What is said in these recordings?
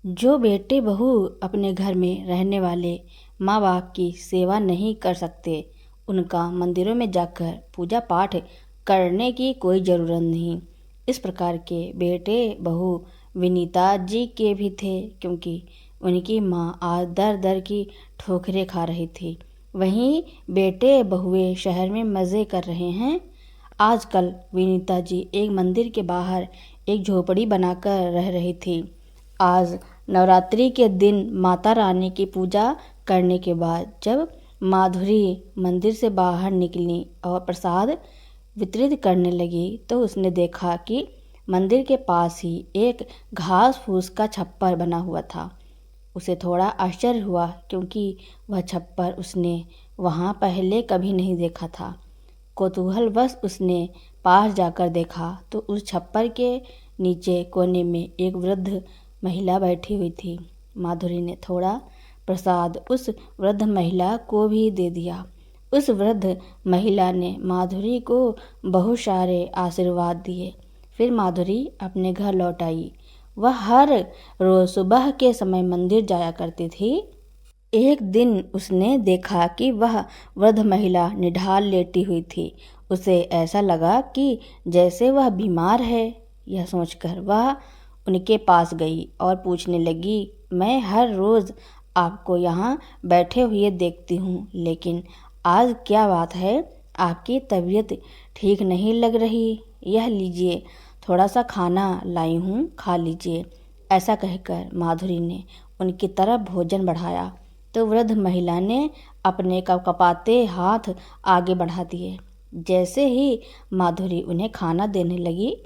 जो बेटे बहू अपने घर में रहने वाले माँ बाप की सेवा नहीं कर सकते, उनका मंदिरों में जाकर पूजा पाठ करने की कोई ज़रूरत नहीं। इस प्रकार के बेटे बहू विनीता जी के भी थे, क्योंकि उनकी माँ आज दर दर की ठोकरें खा रही थी। वहीं बेटे बहुएं शहर में मज़े कर रहे हैं। आजकल विनीता जी एक मंदिर के बाहर एक झोपड़ी बनाकर रह रही थी। आज नवरात्रि के दिन माता रानी की पूजा करने के बाद जब माधुरी मंदिर से बाहर निकली और प्रसाद वितरित करने लगी, तो उसने देखा कि मंदिर के पास ही एक घास फूस का छप्पर बना हुआ था। उसे थोड़ा आश्चर्य हुआ, क्योंकि वह छप्पर उसने वहाँ पहले कभी नहीं देखा था। कौतूहलवश उसने पास जाकर देखा तो उस छप्पर के नीचे कोने में एक वृद्ध महिला बैठी हुई थी। माधुरी ने थोड़ा प्रसाद उस वृद्ध महिला को भी दे दिया। उस वृद्ध महिला ने माधुरी को बहुत सारे आशीर्वाद दिए। फिर माधुरी अपने घर लौट आई। वह हर रोज सुबह के समय मंदिर जाया करती थी। एक दिन उसने देखा कि वह वृद्ध महिला निढाल लेटी हुई थी। उसे ऐसा लगा कि जैसे वह बीमार है। यह सोचकर वह उनके पास गई और पूछने लगी, मैं हर रोज़ आपको यहाँ बैठे हुए देखती हूँ, लेकिन आज क्या बात है? आपकी तबीयत ठीक नहीं लग रही। यह लीजिए, थोड़ा सा खाना लाई हूँ, खा लीजिए। ऐसा कहकर माधुरी ने उनकी तरफ भोजन बढ़ाया तो वृद्ध महिला ने अपने कपकपाते हाथ आगे बढ़ा दिए। जैसे ही माधुरी उन्हें खाना देने लगी,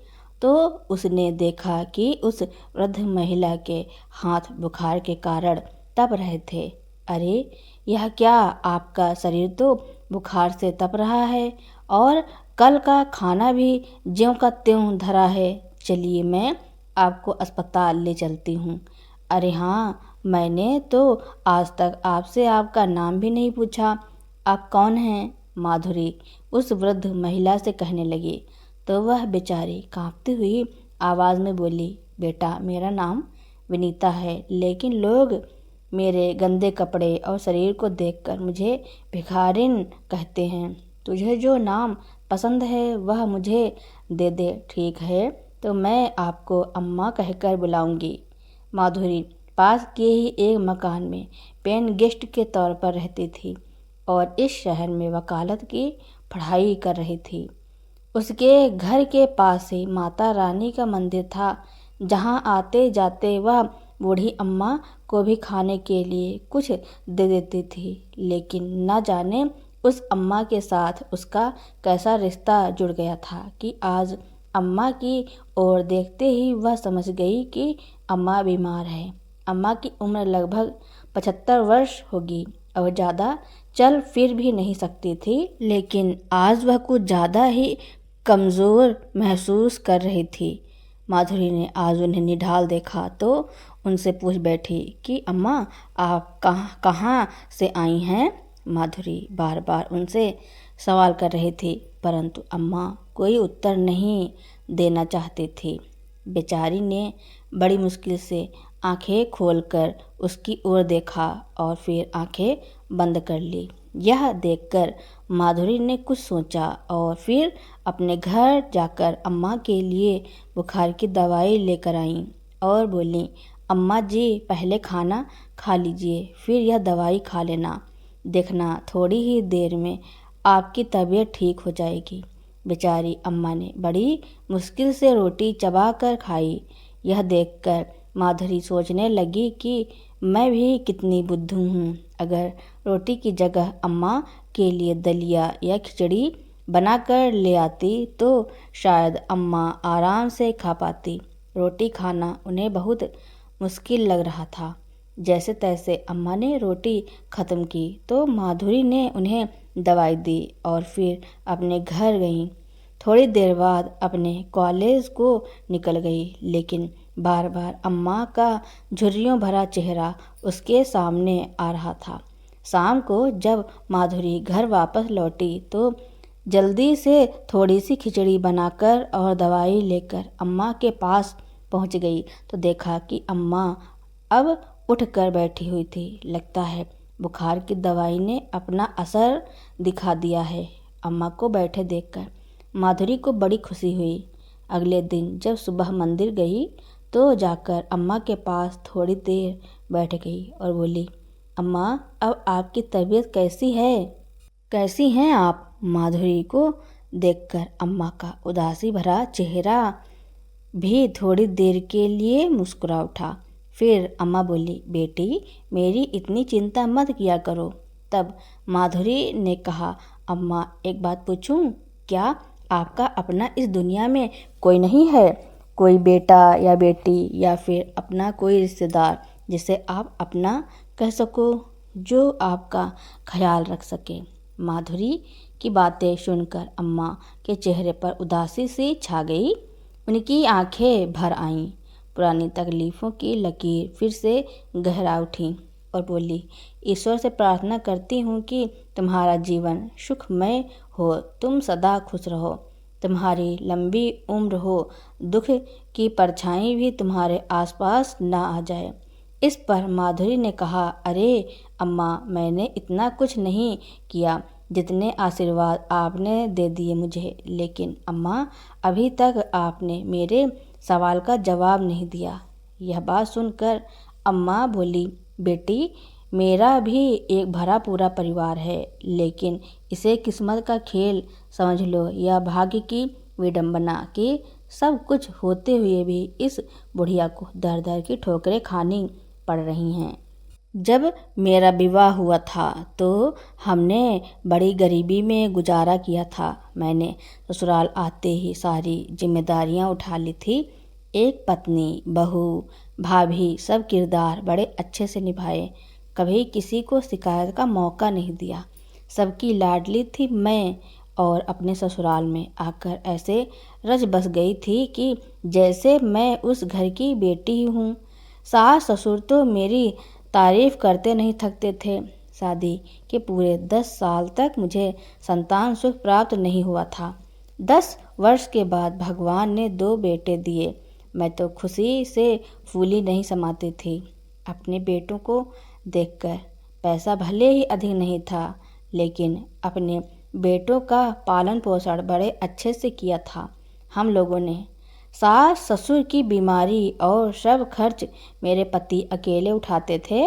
तो उसने देखा कि उस वृद्ध महिला के हाथ बुखार के कारण तप रहे थे। अरे, यह क्या, आपका शरीर तो बुखार से तप रहा है और कल का खाना भी ज्यों का त्यों धरा है। चलिए, मैं आपको अस्पताल ले चलती हूँ। अरे हाँ, मैंने तो आज तक आपसे आपका नाम भी नहीं पूछा। आप कौन हैं? माधुरी उस वृद्ध महिला से कहने लगी। तो वह बेचारी कांपती हुई आवाज़ में बोली, बेटा, मेरा नाम विनीता है, लेकिन लोग मेरे गंदे कपड़े और शरीर को देखकर मुझे भिखारिन कहते हैं। तुझे जो नाम पसंद है वह मुझे दे दे, ठीक है? तो मैं आपको अम्मा कहकर बुलाऊंगी। माधुरी पास के ही एक मकान में पेन गेस्ट के तौर पर रहती थी और इस शहर में वकालत की पढ़ाई कर रही थी। उसके घर के पास ही माता रानी का मंदिर था, जहाँ आते जाते वह बूढ़ी अम्मा को भी खाने के लिए कुछ दे देती थी। लेकिन न जाने उस अम्मा के साथ उसका कैसा रिश्ता जुड़ गया था कि आज अम्मा की ओर देखते ही वह समझ गई कि अम्मा बीमार है। अम्मा की उम्र लगभग 75 वर्ष होगी और ज़्यादा चल फिर भी नहीं सकती थी, लेकिन आज वह कुछ ज़्यादा ही कमज़ोर महसूस कर रही थी। माधुरी ने आज उन्हें निढाल देखा तो उनसे पूछ बैठी कि अम्मा, आप कहाँ से आई हैं? माधुरी बार बार उनसे सवाल कर रही थी, परंतु अम्मा कोई उत्तर नहीं देना चाहती थी। बेचारी ने बड़ी मुश्किल से आंखें खोलकर उसकी ओर देखा और फिर आंखें बंद कर ली। यह देखकर माधुरी ने कुछ सोचा और फिर अपने घर जाकर अम्मा के लिए बुखार की दवाई लेकर आई और बोली, अम्मा जी, पहले खाना खा लीजिए, फिर यह दवाई खा लेना। देखना, थोड़ी ही देर में आपकी तबीयत ठीक हो जाएगी। बेचारी अम्मा ने बड़ी मुश्किल से रोटी चबा कर खाई। यह देखकर माधुरी सोचने लगी कि मैं भी कितनी बुद्धू हूँ। अगर रोटी की जगह अम्मा के लिए दलिया या खिचड़ी बनाकर ले आती तो शायद अम्मा आराम से खा पाती। रोटी खाना उन्हें बहुत मुश्किल लग रहा था। जैसे तैसे अम्मा ने रोटी ख़त्म की तो माधुरी ने उन्हें दवाई दी और फिर अपने घर गई। थोड़ी देर बाद अपने कॉलेज को निकल गई, लेकिन बार बार अम्मा का झुर्रियों भरा चेहरा उसके सामने आ रहा था। शाम को जब माधुरी घर वापस लौटी तो जल्दी से थोड़ी सी खिचड़ी बनाकर और दवाई लेकर अम्मा के पास पहुंच गई तो देखा कि अम्मा अब उठकर बैठी हुई थी। लगता है बुखार की दवाई ने अपना असर दिखा दिया है। अम्मा को बैठे देखकर माधुरी को बड़ी खुशी हुई। अगले दिन जब सुबह मंदिर गई तो जाकर अम्मा के पास थोड़ी देर बैठ गई और बोली, अम्मा अब आपकी तबीयत कैसी है? कैसी हैं आप? माधुरी को देखकर अम्मा का उदासी भरा चेहरा भी थोड़ी देर के लिए मुस्कुरा उठा। फिर अम्मा बोली, बेटी मेरी इतनी चिंता मत किया करो। तब माधुरी ने कहा, अम्मा एक बात पूछूं? क्या आपका अपना इस दुनिया में कोई नहीं है? कोई बेटा या बेटी या फिर अपना कोई रिश्तेदार जिसे आप अपना कह सको, जो आपका ख्याल रख सके? माधुरी की बातें सुनकर अम्मा के चेहरे पर उदासी सी छा गई। उनकी आंखें भर आईं। पुरानी तकलीफ़ों की लकीर फिर से गहरा उठी और बोली, ईश्वर से प्रार्थना करती हूँ कि तुम्हारा जीवन सुखमय हो, तुम सदा खुश रहो, तुम्हारी लंबी उम्र हो, दुख की परछाई भी तुम्हारे आसपास ना आ जाए। इस पर माधुरी ने कहा, अरे अम्मा, मैंने इतना कुछ नहीं किया जितने आशीर्वाद आपने दे दिए मुझे। लेकिन अम्मा, अभी तक आपने मेरे सवाल का जवाब नहीं दिया। यह बात सुनकर अम्मा बोली, बेटी मेरा भी एक भरा पूरा परिवार है, लेकिन इसे किस्मत का खेल समझ लो या भाग्य की विडंबना कि सब कुछ होते हुए भी इस बुढ़िया को दर दर की ठोकरें खानी पड़ रही हैं। जब मेरा विवाह हुआ था तो हमने बड़ी गरीबी में गुजारा किया था। मैंने ससुराल आते ही सारी जिम्मेदारियां उठा ली थी। एक पत्नी, बहू, भाभी सब किरदार बड़े अच्छे से निभाए। कभी किसी को शिकायत का मौका नहीं दिया। सबकी लाडली थी मैं, और अपने ससुराल में आकर ऐसे रच बस गई थी कि जैसे मैं उस घर की बेटी ही हूँ। सास ससुर तो मेरी तारीफ करते नहीं थकते थे। शादी के पूरे 10 साल तक मुझे संतान सुख प्राप्त नहीं हुआ था। 10 वर्ष के बाद भगवान ने 2 बेटे दिए। मैं तो खुशी से फूली नहीं समाती थी। अपने बेटों को देखकर पैसा भले ही अधिक नहीं था, लेकिन अपने बेटों का पालन पोषण बड़े अच्छे से किया था हम लोगों ने। सास ससुर की बीमारी और सब खर्च मेरे पति अकेले उठाते थे।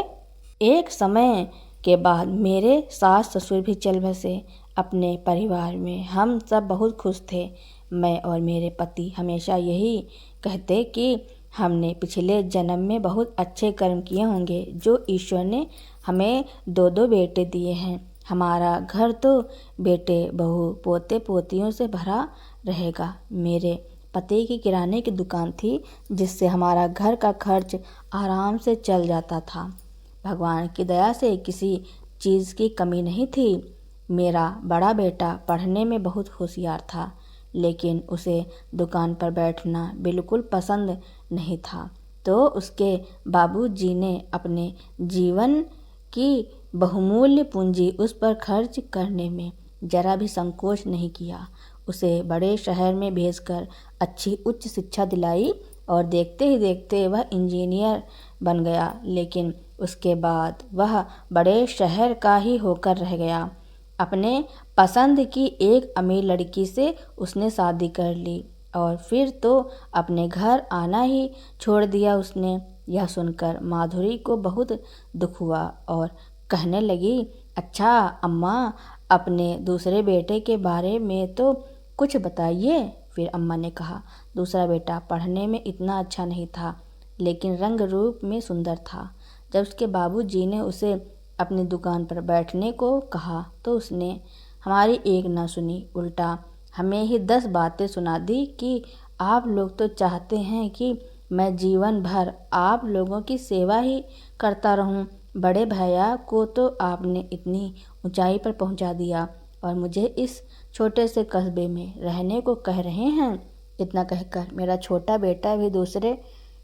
एक समय के बाद मेरे सास ससुर भी चल बसे। अपने परिवार में हम सब बहुत खुश थे। मैं और मेरे पति हमेशा यही कहते कि हमने पिछले जन्म में बहुत अच्छे कर्म किए होंगे, जो ईश्वर ने हमें 2-2 बेटे दिए हैं। हमारा घर तो बेटे बहू पोते पोतियों से भरा रहेगा। मेरे पति की किराने की दुकान थी, जिससे हमारा घर का खर्च आराम से चल जाता था। भगवान की दया से किसी चीज़ की कमी नहीं थी। मेरा बड़ा बेटा पढ़ने में बहुत होशियार था, लेकिन उसे दुकान पर बैठना बिल्कुल पसंद नहीं था। तो उसके बाबूजी ने अपने जीवन की बहुमूल्य पूंजी उस पर खर्च करने में जरा भी संकोच नहीं किया। उसे बड़े शहर में भेजकर अच्छी उच्च शिक्षा दिलाई और देखते ही देखते वह इंजीनियर बन गया। लेकिन उसके बाद वह बड़े शहर का ही होकर रह गया। अपने पसंद की एक अमीर लड़की से उसने शादी कर ली और फिर तो अपने घर आना ही छोड़ दिया उसने। यह सुनकर माधुरी को बहुत दुख हुआ और कहने लगी, अच्छा अम्मा, अपने दूसरे बेटे के बारे में तो कुछ बताइए। फिर अम्मा ने कहा, दूसरा बेटा पढ़ने में इतना अच्छा नहीं था, लेकिन रंग रूप में सुंदर था। जब उसके बाबूजी ने उसे अपनी दुकान पर बैठने को कहा तो उसने हमारी एक न सुनी, उल्टा हमें ही 10 बातें सुना दी कि आप लोग तो चाहते हैं कि मैं जीवन भर आप लोगों की सेवा ही करता रहूं। बड़े भैया को तो आपने इतनी ऊंचाई पर पहुंचा दिया और मुझे इस छोटे से कस्बे में रहने को कह रहे हैं। इतना कहकर मेरा छोटा बेटा भी दूसरे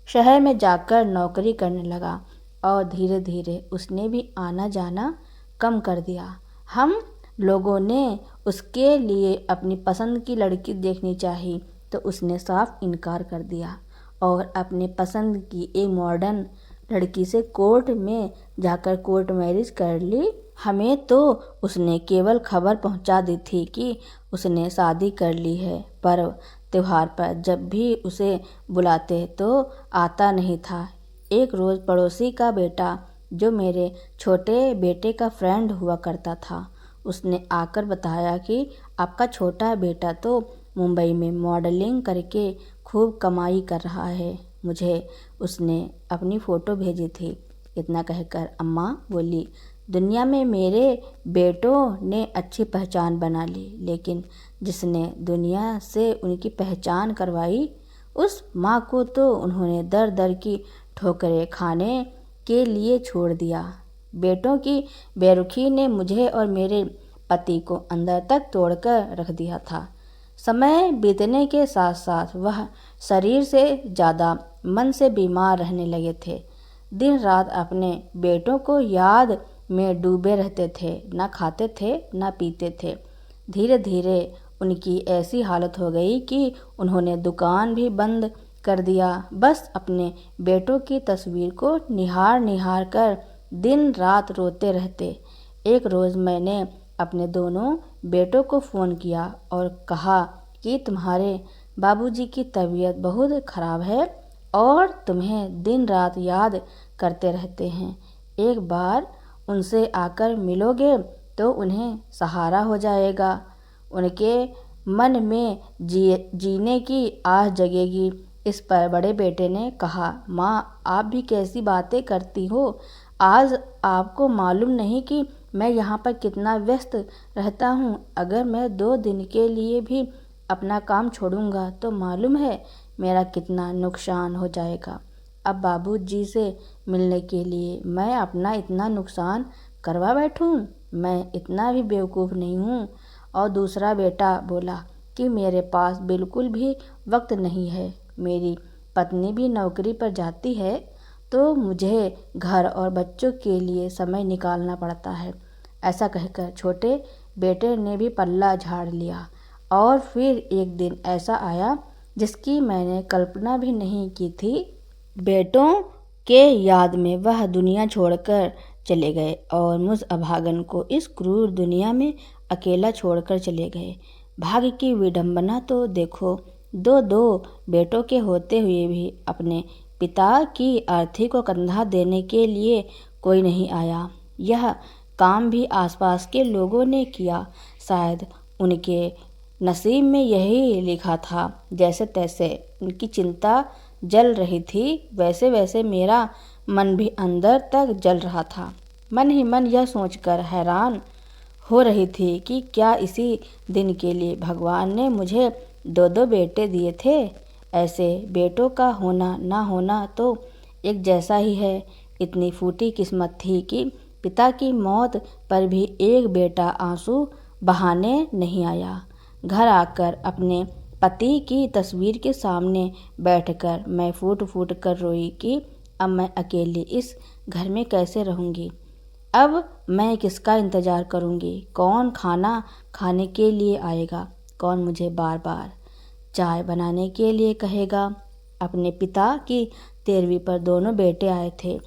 शहर में जाकर नौकरी करने लगा और धीरे धीरे उसने भी आना जाना कम कर दिया। हम लोगों ने उसके लिए अपनी पसंद की लड़की देखनी चाहिए तो उसने साफ इनकार कर दिया और अपने पसंद की एक मॉडर्न लड़की से कोर्ट में जाकर कोर्ट मैरिज कर ली। हमें तो उसने केवल खबर पहुंचा दी थी कि उसने शादी कर ली है, पर त्योहार पर जब भी उसे बुलाते तो आता नहीं था। एक रोज़ पड़ोसी का बेटा, जो मेरे छोटे बेटे का फ्रेंड हुआ करता था, उसने आकर बताया कि आपका छोटा बेटा तो मुंबई में मॉडलिंग करके खूब कमाई कर रहा है। मुझे उसने अपनी फ़ोटो भेजी थी। इतना कहकर अम्मा बोली, दुनिया में मेरे बेटों ने अच्छी पहचान बना ली, लेकिन जिसने दुनिया से उनकी पहचान करवाई, उस माँ को तो उन्होंने दर दर की ठोकरें खाने के लिए छोड़ दिया। बेटों की बेरुखी ने मुझे और मेरे पति को अंदर तक तोड़कर रख दिया था। समय बीतने के साथ साथ वह शरीर से ज़्यादा मन से बीमार रहने लगे थे। दिन रात अपने बेटों को याद में डूबे रहते थे, न खाते थे न पीते थे। धीरे धीरे उनकी ऐसी हालत हो गई कि उन्होंने दुकान भी बंद कर दिया। बस अपने बेटों की तस्वीर को निहार निहार कर दिन रात रोते रहते। एक रोज़ मैंने अपने दोनों बेटों को फ़ोन किया और कहा कि तुम्हारे बाबूजी की तबीयत बहुत ख़राब है और तुम्हें दिन रात याद करते रहते हैं। एक बार उनसे आकर मिलोगे तो उन्हें सहारा हो जाएगा, उनके मन में जीने की आह जगेगी। इस पर बड़े बेटे ने कहा, माँ आप भी कैसी बातें करती हो। आज आपको मालूम नहीं कि मैं यहाँ पर कितना व्यस्त रहता हूँ। अगर मैं 2 दिन के लिए भी अपना काम छोड़ूंगा तो मालूम है मेरा कितना नुकसान हो जाएगा। अब बाबूजी से मिलने के लिए मैं अपना इतना नुकसान करवा बैठूं? मैं इतना भी बेवकूफ़ नहीं हूँ। और दूसरा बेटा बोला कि मेरे पास बिल्कुल भी वक्त नहीं है। मेरी पत्नी भी नौकरी पर जाती है तो मुझे घर और बच्चों के लिए समय निकालना पड़ता है। ऐसा कहकर छोटे बेटे ने भी पल्ला झाड़ लिया। और फिर एक दिन ऐसा आया जिसकी मैंने कल्पना भी नहीं की थी। बेटों के याद में वह दुनिया छोड़कर चले गए और मुझ अभागन को इस क्रूर दुनिया में अकेला छोड़कर चले गए। भाग्य की विडंबना तो देखो, 2 बेटों के होते हुए भी अपने पिता की अर्थी को कंधा देने के लिए कोई नहीं आया। यह काम भी आसपास के लोगों ने किया। शायद उनके नसीब में यही लिखा था। जैसे तैसे उनकी चिंता जल रही थी, वैसे वैसे मेरा मन भी अंदर तक जल रहा था। मन ही मन यह सोचकर हैरान हो रही थी कि क्या इसी दिन के लिए भगवान ने मुझे 2 बेटे दिए थे। ऐसे बेटों का होना ना होना तो एक जैसा ही है। इतनी फूटी किस्मत थी कि पिता की मौत पर भी एक बेटा आंसू बहाने नहीं आया। घर आकर अपने पति की तस्वीर के सामने बैठकर मैं फूट फूट कर रोई कि अब मैं अकेली इस घर में कैसे रहूँगी। अब मैं किसका इंतज़ार करूँगी? कौन खाना खाने के लिए आएगा? कौन मुझे बार बार चाय बनाने के लिए कहेगा? अपने पिता की 13वीं पर दोनों बेटे आए थे।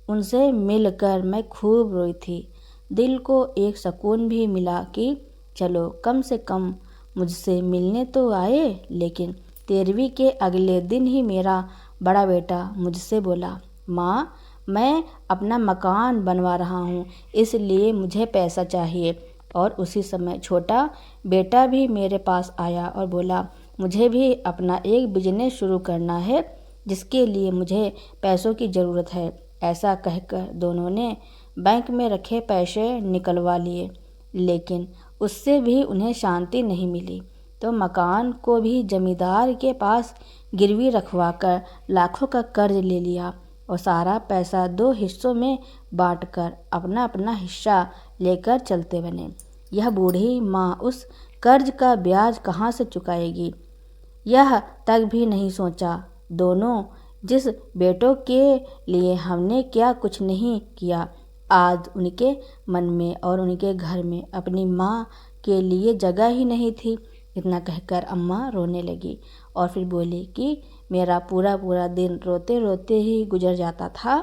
उनसे मिलकर मैं खूब रोई थी। दिल को एक सुकून भी मिला कि चलो कम से कम मुझसे मिलने तो आए। लेकिन 13वीं के अगले दिन ही मेरा बड़ा बेटा मुझसे बोला, माँ मैं अपना मकान बनवा रहा हूँ, इसलिए मुझे पैसा चाहिए। और उसी समय छोटा बेटा भी मेरे पास आया और बोला, मुझे भी अपना एक बिजनेस शुरू करना है, जिसके लिए मुझे पैसों की ज़रूरत है। ऐसा कहकर दोनों ने बैंक में रखे पैसे निकलवा लिए, लेकिन उससे भी उन्हें शांति नहीं मिली। तो मकान को भी जमींदार के पास गिरवी रखवाकर लाखों का कर्ज ले लिया और सारा पैसा 2 हिस्सों में बांटकर अपना अपना हिस्सा लेकर चलते बने। यह बूढ़ी माँ उस कर्ज का ब्याज कहाँ से चुकाएगी, यह तक भी नहीं सोचा। दोनों जिस बेटों के लिए हमने क्या कुछ नहीं किया, आज उनके मन में और उनके घर में अपनी माँ के लिए जगह ही नहीं थी। इतना कहकर अम्मा रोने लगी और फिर बोली कि मेरा पूरा पूरा दिन रोते रोते ही गुजर जाता था।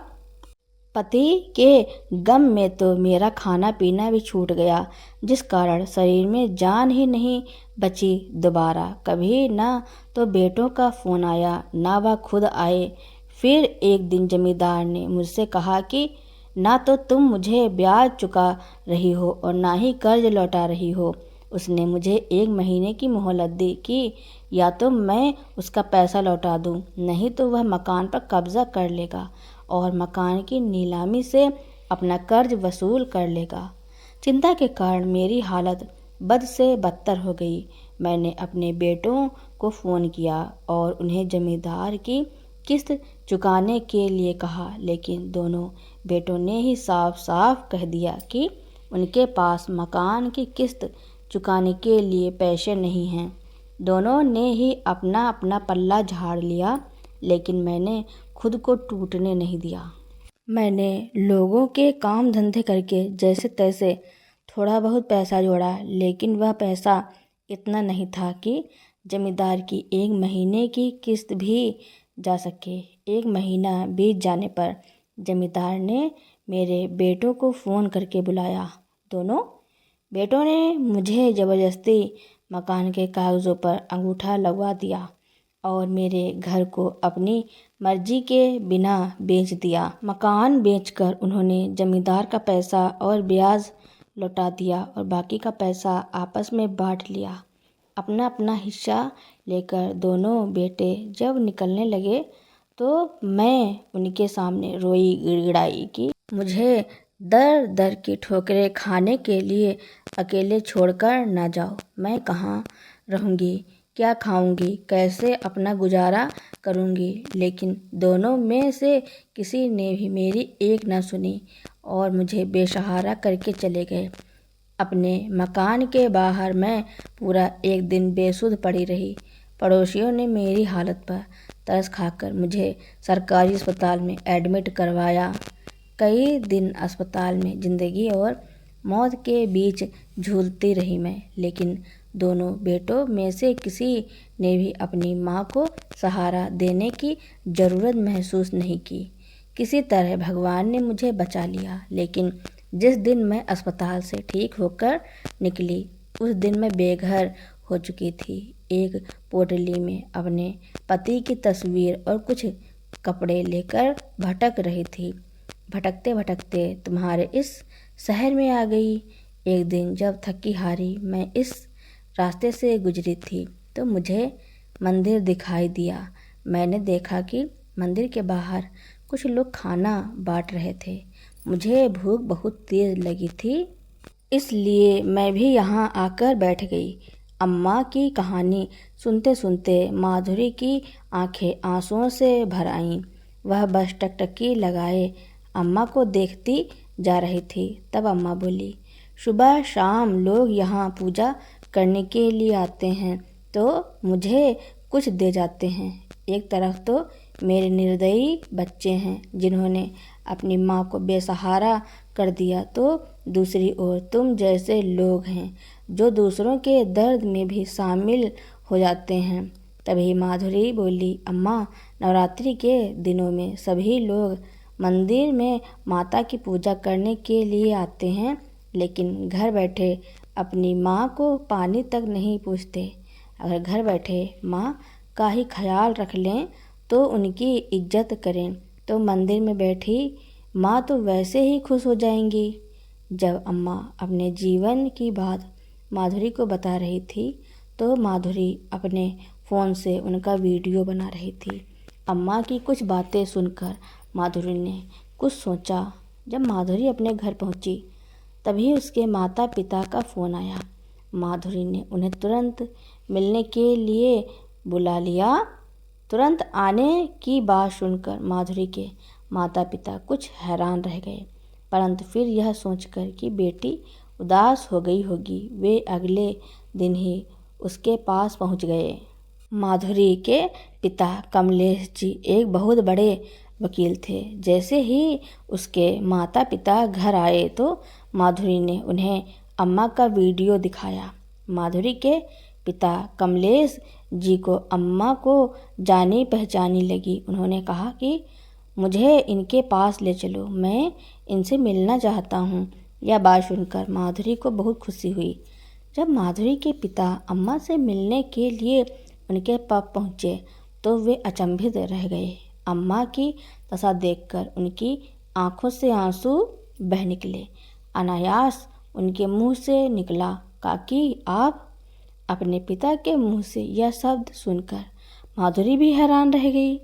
पति के गम में तो मेरा खाना पीना भी छूट गया, जिस कारण शरीर में जान ही नहीं बची दोबारा। कभी ना तो बेटों का फ़ोन आया, ना वह खुद आए। फिर एक दिन जमींदार ने मुझसे कहा कि ना तो तुम मुझे ब्याज चुका रही हो और ना ही कर्ज लौटा रही हो। उसने मुझे 1 महीने की मोहलत दी कि या तो मैं उसका पैसा लौटा दूं, नहीं तो वह मकान पर कब्जा कर लेगा और मकान की नीलामी से अपना कर्ज वसूल कर लेगा। चिंता के कारण मेरी हालत बद से बदतर हो गई। मैंने अपने बेटों को फ़ोन किया और उन्हें जमींदार की किस्त चुकाने के लिए कहा, लेकिन दोनों बेटों ने ही साफ साफ कह दिया कि उनके पास मकान की किस्त चुकाने के लिए पैसे नहीं हैं। दोनों ने ही अपना अपना पल्ला झाड़ लिया, लेकिन मैंने खुद को टूटने नहीं दिया। मैंने लोगों के काम धंधे करके जैसे तैसे थोड़ा बहुत पैसा जोड़ा, लेकिन वह पैसा इतना नहीं था कि जमींदार की 1 महीने की किस्त भी जा सके। 1 महीना बीत जाने पर जमींदार ने मेरे बेटों को फ़ोन करके बुलाया। दोनों बेटों ने मुझे ज़बरदस्ती मकान के कागज़ों पर अंगूठा लगवा दिया और मेरे घर को अपनी मर्जी के बिना बेच दिया। मकान बेचकर उन्होंने जमींदार का पैसा और ब्याज लौटा दिया और बाकी का पैसा आपस में बांट लिया। अपना अपना हिस्सा लेकर दोनों बेटे जब निकलने लगे तो मैं उनके सामने रोई गिड़गिड़ाई कि मुझे दर दर की ठोकरें खाने के लिए अकेले छोड़कर ना जाओ। मैं कहाँ रहूँगी, क्या खाऊंगी, कैसे अपना गुजारा करूंगी। लेकिन दोनों में से किसी ने भी मेरी एक ना सुनी और मुझे बेसहारा करके चले गए। अपने मकान के बाहर मैं पूरा 1 दिन बेसुध पड़ी रही। पड़ोसियों ने मेरी हालत पर तरस खाकर मुझे सरकारी अस्पताल में एडमिट करवाया। कई दिन अस्पताल में ज़िंदगी और मौत के बीच झूलती रही मैं, लेकिन दोनों बेटों में से किसी ने भी अपनी माँ को सहारा देने की ज़रूरत महसूस नहीं की। किसी तरह भगवान ने मुझे बचा लिया, लेकिन जिस दिन मैं अस्पताल से ठीक होकर निकली उस दिन मैं बेघर हो चुकी थी। एक पोटली में अपने पति की तस्वीर और कुछ कपड़े लेकर भटक रही थी। भटकते भटकते तुम्हारे इस शहर में आ गई। एक दिन जब थकी हारी मैं इस रास्ते से गुजरी थी तो मुझे मंदिर दिखाई दिया। मैंने देखा कि मंदिर के बाहर कुछ लोग खाना बांट रहे थे। मुझे भूख बहुत तेज लगी थी, इसलिए मैं भी यहाँ आकर बैठ गई। अम्मा की कहानी सुनते सुनते माधुरी की आंखें आंसुओं से भर आईं। वह बस टकटकी लगाए अम्मा को देखती जा रही थी। तब अम्मा बोली, सुबह शाम लोग यहाँ पूजा करने के लिए आते हैं तो मुझे कुछ दे जाते हैं। एक तरफ तो मेरे निर्दयी बच्चे हैं जिन्होंने अपनी माँ को बेसहारा कर दिया, तो दूसरी ओर तुम जैसे लोग हैं जो दूसरों के दर्द में भी शामिल हो जाते हैं। तभी माधुरी बोली, अम्मा, नवरात्रि के दिनों में सभी लोग मंदिर में माता की पूजा करने के लिए आते हैं, लेकिन घर बैठे अपनी माँ को पानी तक नहीं पूछते। अगर घर बैठे माँ का ही ख्याल रख लें तो उनकी इज्जत करें तो मंदिर में बैठी माँ तो वैसे ही खुश हो जाएंगी। जब अम्मा अपने जीवन की बात माधुरी को बता रही थी तो माधुरी अपने फ़ोन से उनका वीडियो बना रही थी। अम्मा की कुछ बातें सुनकर माधुरी ने कुछ सोचा। जब माधुरी अपने घर पहुंची तभी उसके माता पिता का फ़ोन आया। माधुरी ने उन्हें तुरंत मिलने के लिए बुला लिया। तुरंत आने की बात सुनकर माधुरी के माता पिता कुछ हैरान रह गए, परंतु फिर यह सोचकर कि बेटी उदास हो गई होगी, वे अगले दिन ही उसके पास पहुंच गए। माधुरी के पिता कमलेश जी एक बहुत बड़े वकील थे। जैसे ही उसके माता पिता घर आए तो माधुरी ने उन्हें अम्मा का वीडियो दिखाया। माधुरी के पिता कमलेश जी को अम्मा को जानी पहचानी लगी। उन्होंने कहा कि मुझे इनके पास ले चलो, मैं इनसे मिलना चाहता हूँ। यह बात सुनकर माधुरी को बहुत खुशी हुई। जब माधुरी के पिता अम्मा से मिलने के लिए उनके पास पहुँचे तो वे अचंभित रह गए। अम्मा की दशा देखकर उनकी आंखों से आंसू बह निकले। अनायास उनके मुंह से निकला, काकी आप। अपने पिता के मुंह से यह शब्द सुनकर माधुरी भी हैरान रह गई।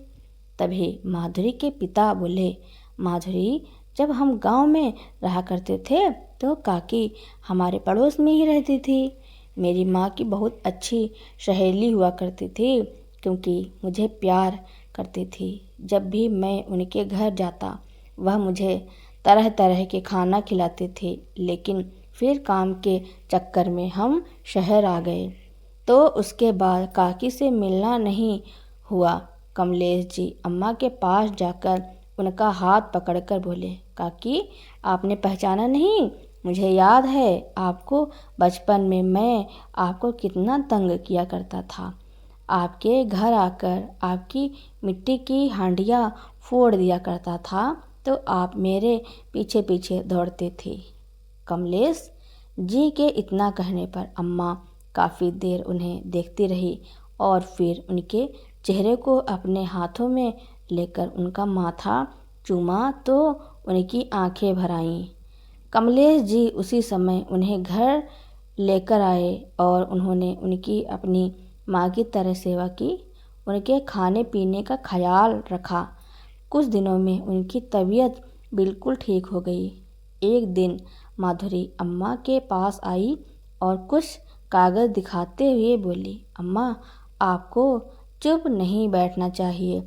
तभी माधुरी के पिता बोले, माधुरी, जब हम गांव में रहा करते थे तो काकी हमारे पड़ोस में ही रहती थी। मेरी माँ की बहुत अच्छी सहेली हुआ करती थी, क्योंकि मुझे प्यार करती थी। जब भी मैं उनके घर जाता वह मुझे तरह तरह के खाना खिलाते थे, लेकिन फिर काम के चक्कर में हम शहर आ गए तो उसके बाद काकी से मिलना नहीं हुआ। कमलेश जी अम्मा के पास जाकर उनका हाथ पकड़कर बोले, काकी आपने पहचाना नहीं? मुझे याद है आपको, बचपन में मैं आपको कितना तंग किया करता था। आपके घर आकर आपकी मिट्टी की हांडियाँ फोड़ दिया करता था तो आप मेरे पीछे पीछे दौड़ते थे। कमलेश जी के इतना कहने पर अम्मा काफ़ी देर उन्हें देखती रही और फिर उनके चेहरे को अपने हाथों में लेकर उनका माथा चूमा तो उनकी आंखें भर आईं। कमलेश जी उसी समय उन्हें घर लेकर आए और उन्होंने उनकी अपनी माँ की तरह सेवा की, उनके खाने पीने का ख्याल रखा। कुछ दिनों में उनकी तबीयत बिल्कुल ठीक हो गई। एक दिन माधुरी अम्मा के पास आई और कुछ कागज़ दिखाते हुए बोली, अम्मा आपको चुप नहीं बैठना चाहिए,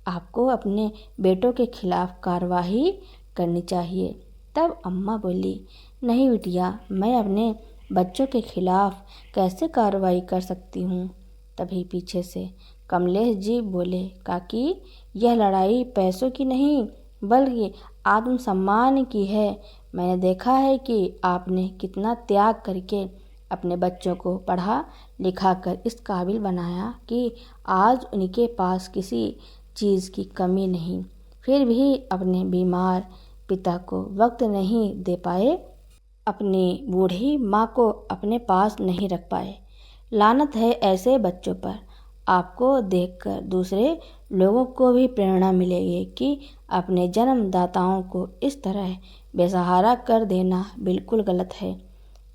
आपको अपने बेटों के खिलाफ कार्रवाई करनी चाहिए। तब अम्मा बोली, नहीं बिटिया, मैं अपने बच्चों के खिलाफ कैसे कार्रवाई कर सकती हूँ। तभी पीछे से कमलेश जी बोले, काकी यह लड़ाई पैसों की नहीं बल्कि आत्मसम्मान की है। मैंने देखा है कि आपने कितना त्याग करके अपने बच्चों को पढ़ा लिखा कर इस काबिल बनाया कि आज उनके पास किसी चीज़ की कमी नहीं, फिर भी अपने बीमार पिता को वक्त नहीं दे पाए, अपनी बूढ़ी माँ को अपने पास नहीं रख पाए। लानत है ऐसे बच्चों पर। आपको देखकर दूसरे लोगों को भी प्रेरणा मिलेगी कि अपने जन्मदाताओं को इस तरह बेसहारा कर देना बिल्कुल गलत है।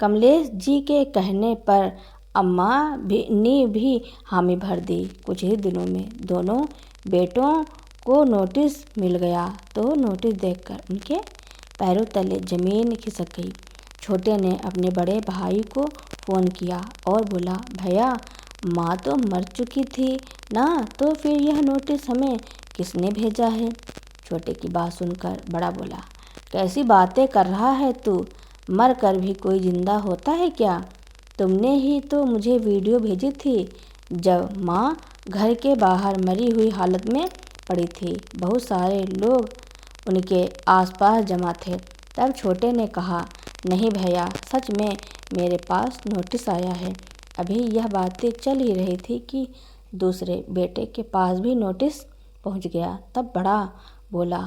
कमलेश जी के कहने पर अम्मा ने भी हामी भर दी। कुछ ही दिनों में दोनों बेटों को नोटिस मिल गया तो नोटिस देखकर उनके पैरों तले जमीन खिसक गई। छोटे ने अपने बड़े भाई को फ़ोन किया और बोला, भैया माँ तो मर चुकी थी ना, तो फिर यह नोटिस हमें किसने भेजा है। छोटे की बात सुनकर बड़ा बोला, कैसी बातें कर रहा है तू, मर कर भी कोई जिंदा होता है क्या। तुमने ही तो मुझे वीडियो भेजी थी जब माँ घर के बाहर मरी हुई हालत में पड़ी थी। बहुत सारे लोग उनके आसपास जमा थे। तब छोटे ने कहा, नहीं भैया, सच में मेरे पास नोटिस आया है। अभी यह बातें चल ही रही थी कि दूसरे बेटे के पास भी नोटिस पहुंच गया। तब बड़ा बोला,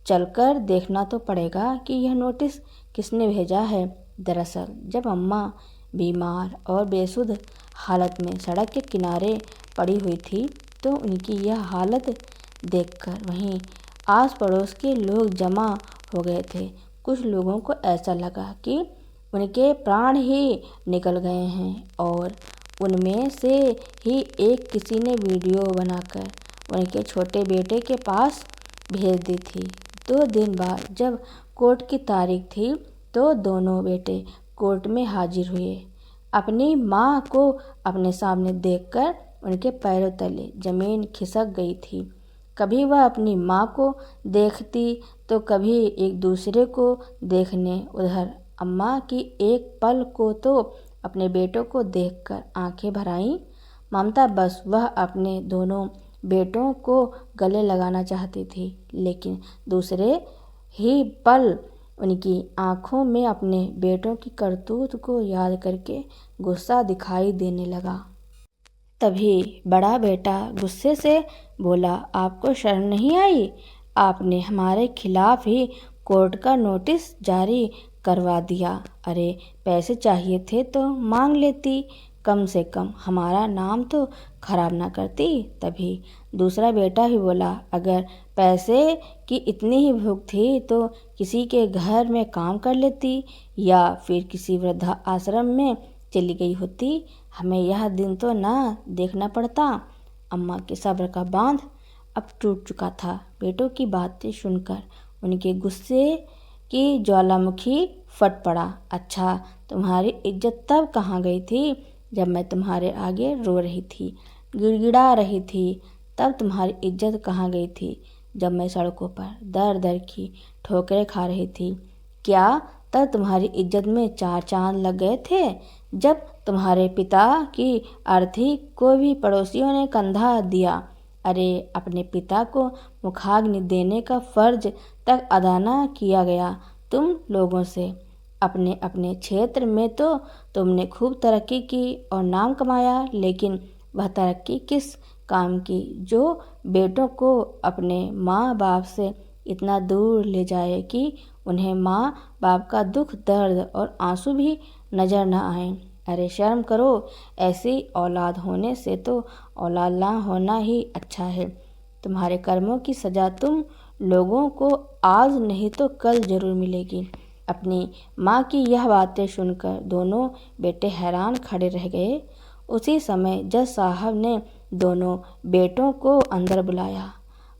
चलकर देखना तो पड़ेगा कि यह नोटिस किसने भेजा है। दरअसल जब अम्मा बीमार और बेसुध हालत में सड़क के किनारे पड़ी हुई थी तो उनकी यह हालत देखकर वहीं आस पड़ोस के लोग जमा हो गए थे। कुछ लोगों को ऐसा लगा कि उनके प्राण ही निकल गए हैं और उनमें से ही एक किसी ने वीडियो बनाकर उनके छोटे बेटे के पास भेज दी थी। 2 दिन बाद जब कोर्ट की तारीख थी तो दोनों बेटे कोर्ट में हाजिर हुए। अपनी माँ को अपने सामने देखकर उनके पैरों तले जमीन खिसक गई थी। कभी वह अपनी माँ को देखती तो कभी एक दूसरे को देखने उधर अम्मा की एक पल को तो अपने बेटों को देखकर आंखें भर आईं। ममता बस वह अपने दोनों बेटों को गले लगाना चाहती थी, लेकिन दूसरे ही पल उनकी आंखों में अपने बेटों की करतूत को याद करके गुस्सा दिखाई देने लगा। तभी बड़ा बेटा गुस्से से बोला, आपको शर्म नहीं आई? आपने हमारे खिलाफ ही कोर्ट का नोटिस जारी करवा दिया। अरे पैसे चाहिए थे तो मांग लेती, कम से कम हमारा नाम तो खराब ना करती। तभी दूसरा बेटा ही बोला, अगर पैसे की इतनी ही भूख थी तो किसी के घर में काम कर लेती या फिर किसी वृद्धा आश्रम में चली गई होती, हमें यह दिन तो ना देखना पड़ता। अम्मा के सब्र का बांध अब टूट चुका था। बेटों की बातें सुनकर उनके गुस्से की ज्वालामुखी फट पड़ा। अच्छा, तुम्हारी इज्जत तब कहाँ गई थी जब मैं तुम्हारे आगे रो रही थी, गिड़गिड़ा रही थी? तब तुम्हारी इज्जत कहाँ गई थी जब मैं सड़कों पर दर दर की ठोकरें खा रही थी? क्या तब तुम्हारी इज्जत में चार चांद लग गए थे जब तुम्हारे पिता की अर्थी को भी पड़ोसियों ने कंधा दिया? अरे अपने पिता को मुखाग्नि देने का फर्ज तक अदा न किया गया तुम लोगों से। अपने अपने क्षेत्र में तो तुमने खूब तरक्की की और नाम कमाया, लेकिन वह तरक्की किस काम की जो बेटों को अपने माँ बाप से इतना दूर ले जाए कि उन्हें माँ बाप का दुख, दर्द और आंसू भी नजर न आए। अरे शर्म करो, ऐसी औलाद होने से तो औलाद ना होना ही अच्छा है। तुम्हारे कर्मों की सजा तुम लोगों को आज नहीं तो कल जरूर मिलेगी। अपनी माँ की यह बातें सुनकर दोनों बेटे हैरान खड़े रह गए। उसी समय जज साहब ने दोनों बेटों को अंदर बुलाया।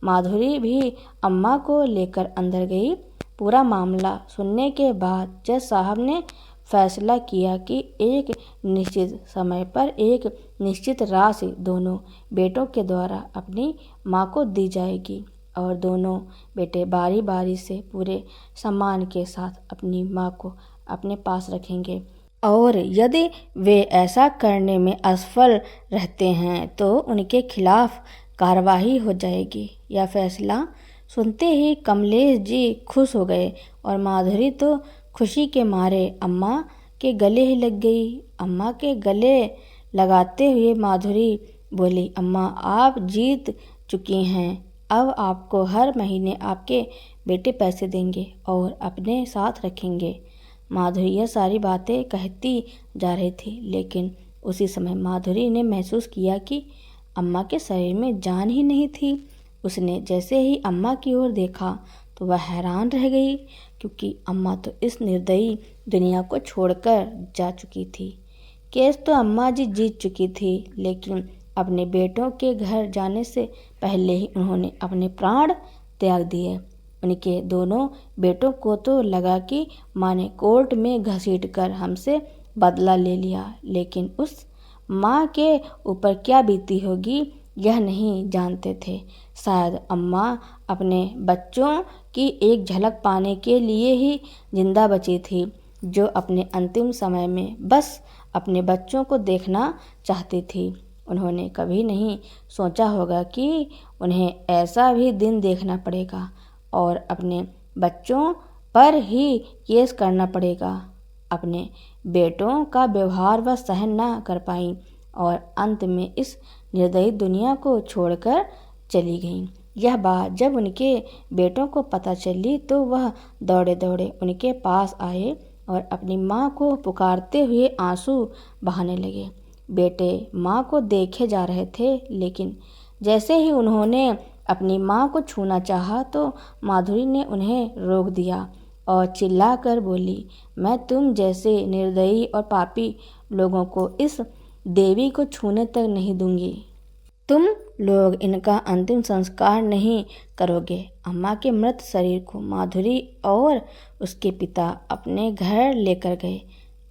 माधुरी भी अम्मा को लेकर अंदर गई। पूरा मामला सुनने के बाद जज साहब ने फैसला किया कि एक निश्चित समय पर एक निश्चित राशि दोनों बेटों के द्वारा अपनी माँ को दी जाएगी और दोनों बेटे बारी बारी से पूरे सम्मान के साथ अपनी माँ को अपने पास रखेंगे और यदि वे ऐसा करने में असफल रहते हैं तो उनके खिलाफ कार्रवाई हो जाएगी। यह फैसला सुनते ही कमलेश जी खुश हो गए और माधुरी तो खुशी के मारे अम्मा के गले ही लग गई। अम्मा के गले लगाते हुए माधुरी बोली, अम्मा आप जीत चुकी हैं, अब आपको हर महीने आपके बेटे पैसे देंगे और अपने साथ रखेंगे। माधुरी यह सारी बातें कहती जा रही थी, लेकिन उसी समय माधुरी ने महसूस किया कि अम्मा के शरीर में जान ही नहीं थी। उसने जैसे ही अम्मा की ओर देखा तो वह हैरान रह गई, क्योंकि अम्मा तो इस निर्दयी दुनिया को छोड़कर जा चुकी थी। केस तो अम्मा जी जीत चुकी थी, लेकिन अपने बेटों के घर जाने से पहले ही उन्होंने अपने प्राण त्याग दिए। उनके दोनों बेटों को तो लगा कि माँ ने कोर्ट में घसीटकर हमसे बदला ले लिया, लेकिन उस माँ के ऊपर क्या बीती होगी यह नहीं जानते थे। शायद अम्मा अपने बच्चों की एक झलक पाने के लिए ही जिंदा बची थी, जो अपने अंतिम समय में बस अपने बच्चों को देखना चाहती थी। उन्होंने कभी नहीं सोचा होगा कि उन्हें ऐसा भी दिन देखना पड़ेगा और अपने बच्चों पर ही केस करना पड़ेगा। अपने बेटों का व्यवहार वह सहन ना कर पाई और अंत में इस निर्दयी दुनिया को छोड़कर चली गईं। यह बात जब उनके बेटों को पता चली तो वह दौड़े दौड़े उनके पास आए और अपनी माँ को पुकारते हुए आंसू बहाने लगे। बेटे माँ को देखे जा रहे थे, लेकिन जैसे ही उन्होंने अपनी माँ को छूना चाहा तो माधुरी ने उन्हें रोक दिया और चिल्लाकर बोली, मैं तुम जैसे निर्दयी और पापी लोगों को इस देवी को छूने तक नहीं दूंगी। तुम लोग इनका अंतिम संस्कार नहीं करोगे। अम्मा के मृत शरीर को माधुरी और उसके पिता अपने घर लेकर गए।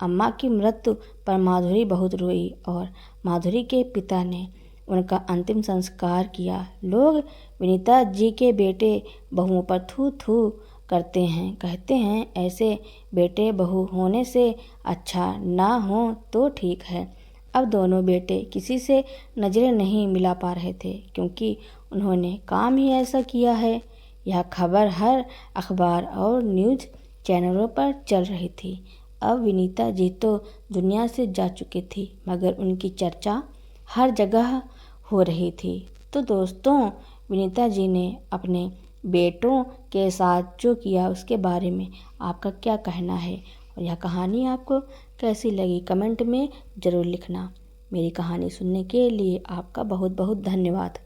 अम्मा की मृत्यु पर माधुरी बहुत रोई और माधुरी के पिता ने उनका अंतिम संस्कार किया। लोग विनीता जी के बेटे बहुओं पर थू थू करते हैं, कहते हैं ऐसे बेटे बहू होने से अच्छा ना हो तो ठीक है। अब दोनों बेटे किसी से नज़रें नहीं मिला पा रहे थे, क्योंकि उन्होंने काम ही ऐसा किया है। यह खबर हर अखबार और न्यूज़ चैनलों पर चल रही थी। अब विनीता जी तो दुनिया से जा चुकी थी, मगर उनकी चर्चा हर जगह हो रही थी। तो दोस्तों, विनीता जी ने अपने बेटों के साथ जो किया उसके बारे में आपका क्या कहना है और यह कहानी आपको कैसी लगी कमेंट में ज़रूर लिखना। मेरी कहानी सुनने के लिए आपका बहुत बहुत धन्यवाद।